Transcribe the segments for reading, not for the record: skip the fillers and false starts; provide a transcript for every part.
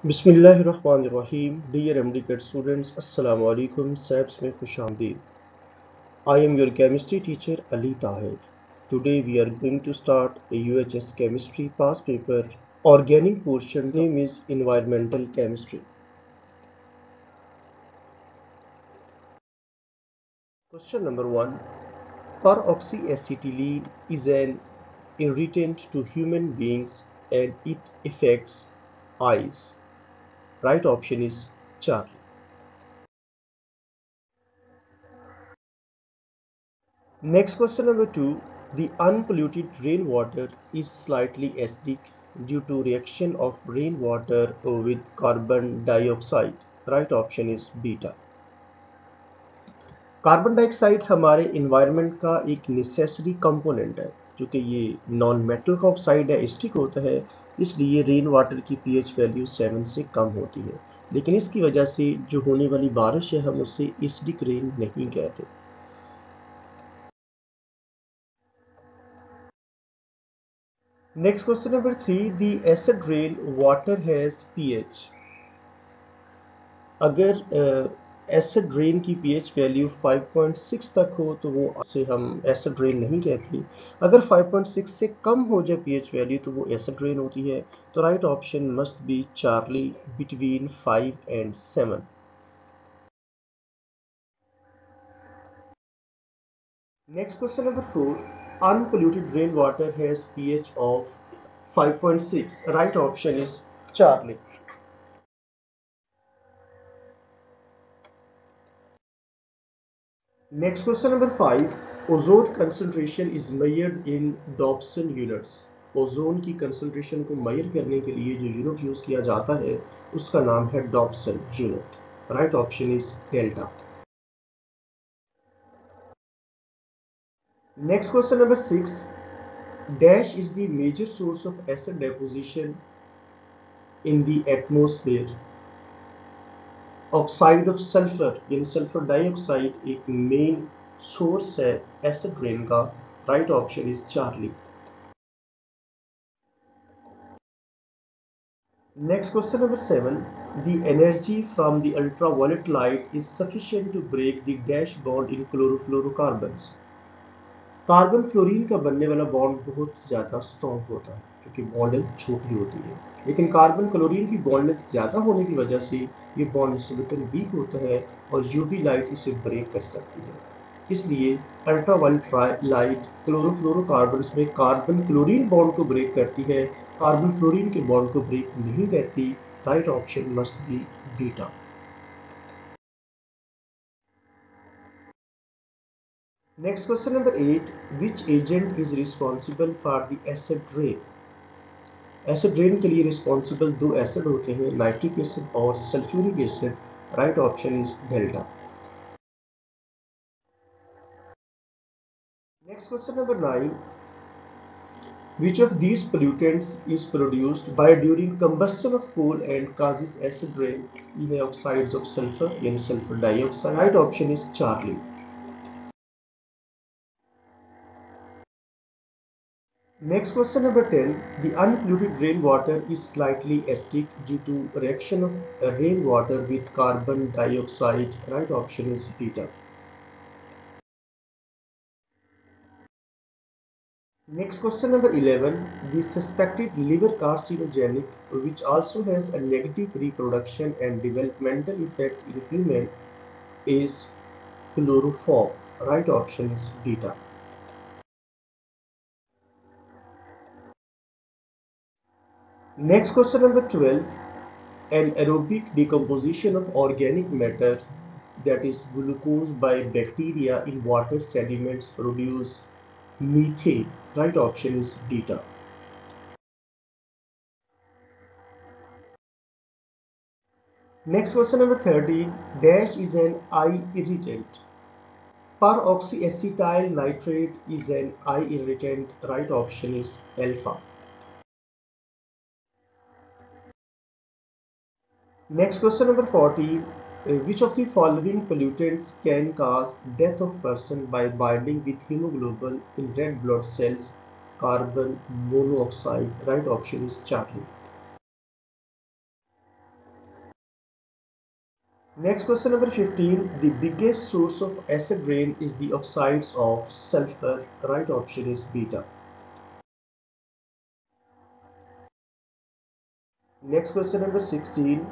बिस्मिल्लाहिर्रहमानिर्रहीम। Dear MD students, अस्सलाम वालेकुम। सैब्स में खुश आमदीद। I am your chemistry teacher Ali Tahir. Today we are going to start a UHS chemistry past paper organic portion. Name is environmental chemistry. Question number 1. Peroxyacetylene is an irritant to human beings and it affects eyes. Right option is Charlie. Next question number 2. The unpolluted rainwater is slightly acidic due to reaction of rainwater with carbon dioxide. Right option is beta. Carbon dioxide हमारे environment का एक necessary component है। क्योंकि ये non metal का oxide है, acidic होता है, इसलिए रेन वाटर की पीएच वैल्यू 7 से कम होती है। लेकिन इसकी वजह से जो होने वाली बारिश है, हम उसे एसिडिक रेन नहीं कहते। Next question number 3. The acid rain water has pH. अगर एसिड रेन की pH वैल्यू 5.6 तक हो तो वो उसे हम एसिड रेन नहीं कहते। अगर 5.6 से कम हो जाए pH वैल्यू तो वो एसिड रेन होती है। तो right option must be Charlie, between 5 and 7. Next question number 4. Unpolluted rainwater has pH of 5.6. Right option is Charlie. Next question number 5. Ozone concentration is measured in Dobson units. Ozone की concentration को major करने के लिए जो unit use किया जाता है उसका नाम है Dobson unit. Right option is delta. Next question number 6. Dash is the major source of acid deposition in the atmosphere. Oxide of sulphur यानी सल्फर डाइऑक्साइड एक मेन सोर्स है एसिड रेन का. Right option is Charlie. Next question number 7. The energy from the ultraviolet light is sufficient to break the dash bond in chlorofluorocarbons. Carbon fluorine का बनने वाला bond बहुत ज़्यादा strong होता है क्योंकि बॉन्ड लेंथ छोटी होती है। लेकिन कार्बन क्लोरीन की बॉन्ड लेंथ ज़्यादा होने की वजह से ये बॉन्ड निस्बतन वीक होता है और यूवी लाइट इसे ब्रेक कर सकती है। इसलिए अल्ट्रावायलेट लाइट क्लोरोफ्लोरोकार्बन्स में कार्बन क्लोरीन बॉन्ड को ब्रेक करती है, कार्बन फ्लोरीन के बॉन्ड को ब्रेक नहीं करती. Right option must be beta. Next question number 8. Which agent is responsible for the acid rain? Acid rain के लिए रिस्पॉन्सिबल दो एसिड होते हैं, नाइट्रिक एसिड और sulphuric acid. Right option is delta. Next question number 9. Which of these pollutants is produced by during combustion of coal and causes acid rain? ये है oxides of sulphur यानी sulphur dioxide. Right option is Charlie. Next question number 10. The unpolluted rainwater is slightly acidic due to reaction of rainwater with carbon dioxide. Right option is beta. Next question number 11. The suspected liver carcinogenic which also has a negative reproduction and developmental effect in human is chloroform. Right option is beta. Next question number 12. An aerobic decomposition of organic matter, that is glucose, by bacteria in water sediments produce methane. Right option is beta. Next question number 13. Dash is an eye irritant. Peroxyacetyl nitrate is an eye irritant. Right option is alpha. Next question number 14. Which of the following pollutants can cause death of person by binding with hemoglobin in red blood cells? Carbon monoxide. Right option is Charlie. Next question number 15. The biggest source of acid rain is the oxides of sulfur. Right option is beta. Next question number 16.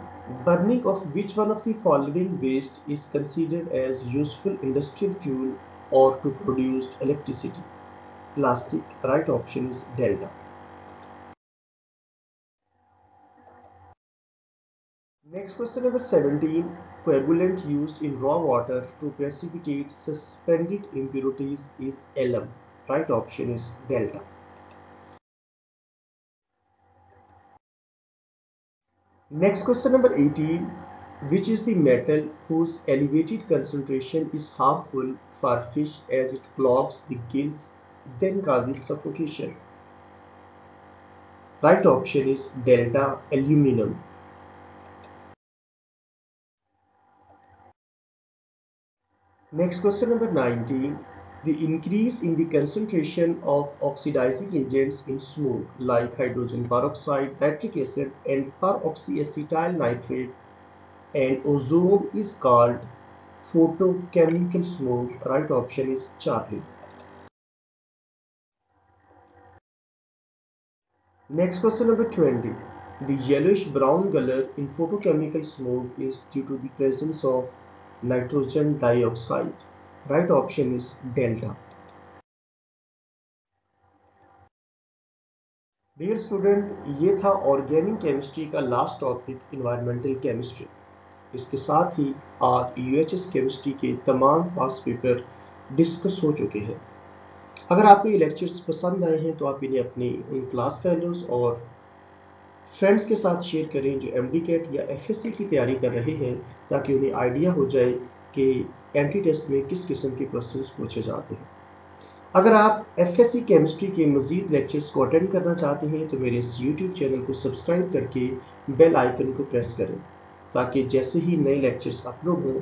Burning of which one of the following waste is considered as useful industrial fuel or to produce electricity? Plastic. Right option is delta. Next question number 17. Coagulant used in raw water to precipitate suspended impurities is alum. Right option is delta. Next question number 18. Which is the metal whose elevated concentration is harmful for fish as it clogs the gills, then causes suffocation? Right option is delta, aluminum. Next question number 19. The increase in the concentration of oxidizing agents in smoke like hydrogen peroxide, nitric acid and peroxyacetyl nitrate and ozone is called photochemical smoke. Right option is Charlie. Next question number 20. The yellowish brown color in photochemical smoke is due to the presence of nitrogen dioxide. Right option is delta. Dear student, ये था organic chemistry का last topic environmental chemistry. इसके साथ ही आज UHS chemistry के तमाम पास paper discuss हो चुके हैं। अगर आपको ये लेक्चर्स पसंद आए हैं तो आप इन्हें अपनी उन क्लास फेलोज और फ्रेंड्स के साथ शेयर करें जो एमडी-कैट या एफएससी की तैयारी कर रहे हैं, ताकि उन्हें आइडिया हो जाए कि एंट्री टेस्ट में किस किस्म के क्वेश्चंस पूछे जाते हैं। अगर आप एफएससी केमिस्ट्री के मजीद लेक्चर्स को अटेंड करना चाहते हैं तो मेरे इस यूट्यूब चैनल को सब्सक्राइब करके बेल आइकन को प्रेस करें, ताकि जैसे ही नए लेक्चर्स अपलोड हों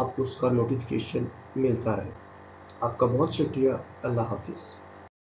आपको उसका नोटिफिकेशन मिलता रहे। आपका बहुत शुक्रिया। अल्लाह हाफिज़।